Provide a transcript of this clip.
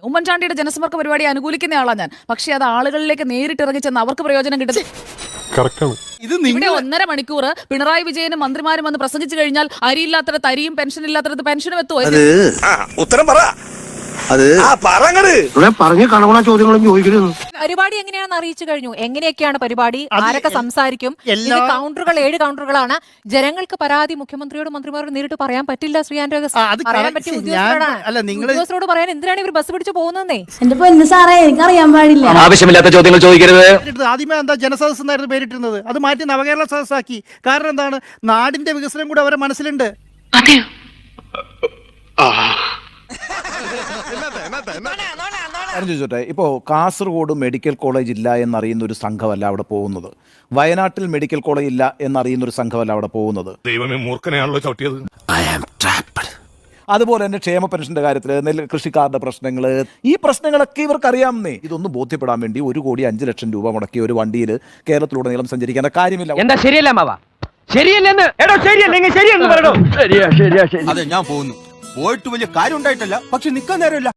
ഉമ്മൻചാണ്ടിയുടെ ജനസമ്പർക്ക പരിപാടി അനുകൂലിക്കുന്ന ആളാണ് ഞാൻ. പക്ഷേ അത് ആളുകളിലേക്ക് നേരിട്ട് ഇറങ്ങി ചെന്ന് അവർക്ക് പ്രയോജനം കിട്ടുന്നത്. ഇവിടെ 1.5 മണിക്കൂർ പിണറായി വിജയനും മന്ത്രിമാരും വന്ന് പ്രസംഗിച്ചു കഴിഞ്ഞാൽ അരിയില്ലാത്തടത്ത് അരിയും പെൻഷൻ ഇല്ലാത്തടത്ത് പെൻഷനും എത്തുമോ? ഉത്തരം പറ. പരിപാടി എങ്ങനെയാണെന്ന് അറിയിച്ചു കഴിഞ്ഞു. എങ്ങനെയൊക്കെയാണ് പരിപാടി, ആരൊക്കെ സംസാരിക്കും, കൗണ്ടറുകൾ 7 കൗണ്ടറുകളാണ്. ജനങ്ങൾക്ക് പരാതി മുഖ്യമന്ത്രിയോടും മന്ത്രിമാരോടും നേരിട്ട് പറയാൻ പറ്റില്ല. പറയാൻ പറ്റിയ ഉദ്യോഗസ്ഥരോട് പറയാൻ എന്തിനാണ് ഇവർ ബസ് പിടിച്ച് പോകുന്നേ? എന്റെ പൊന്നു സാറേ, എനിക്കറിയാൻ പാടില്ല. ആവശ്യമില്ലാത്ത ചോദ്യങ്ങൾ ചോദിക്കരുത്. ആദ്യമേ എന്താ ജനസദസ് എന്നായിരുന്നു പേരിട്ടിരുന്നത്, അത് മാറ്റി നവകേരള സദസ്സാക്കി. കാരണം എന്താണ്, നാടിന്റെ വികസനം കൂടെ അവരെ മനസ്സിലുണ്ട്. ഇപ്പോൾ കാസർഗോഡ് മെഡിക്കൽ കോളേജ് ഇല്ല എന്നറിയുന്ന ഒരു സംഘമല്ല അവിടെ പോകുന്നത്. വയനാട്ടിൽ മെഡിക്കൽ കോളേജ് ഇല്ല എന്നറിയുന്ന ഒരു സംഘമല്ല അവിടെ പോകുന്നത്. അതുപോലെ തന്നെ ക്ഷേമ പെൻഷന്റെ കാര്യത്തിൽ, നെല്ല് കൃഷിക്കാരുടെ പ്രശ്നങ്ങൾ, ഈ പ്രശ്നങ്ങളൊക്കെ ഇവർക്ക് അറിയാമെന്നേ. ഇതൊന്നും ബോധ്യപ്പെടാൻ വേണ്ടി 1,05,00,000 രൂപ മുടക്കിയ ഒരു വണ്ടിയിൽ കേരളത്തിലുടനീളം സഞ്ചരിക്കേണ്ട കാര്യമില്ല. എന്താ ശരിയല്ല മാവാ? ശരിയല്ലെന്ന് ശരിയല്ലെങ്കിൽ ശരിയെന്ന് പറയണോ? ശരിയാ. അതെ, ഞാൻ പോകുന്നു. പോയിട്ട് വലിയ കാര്യം ഉണ്ടായിട്ടല്ല, പക്ഷെ നിൽക്കാൻ നേരമില്ല.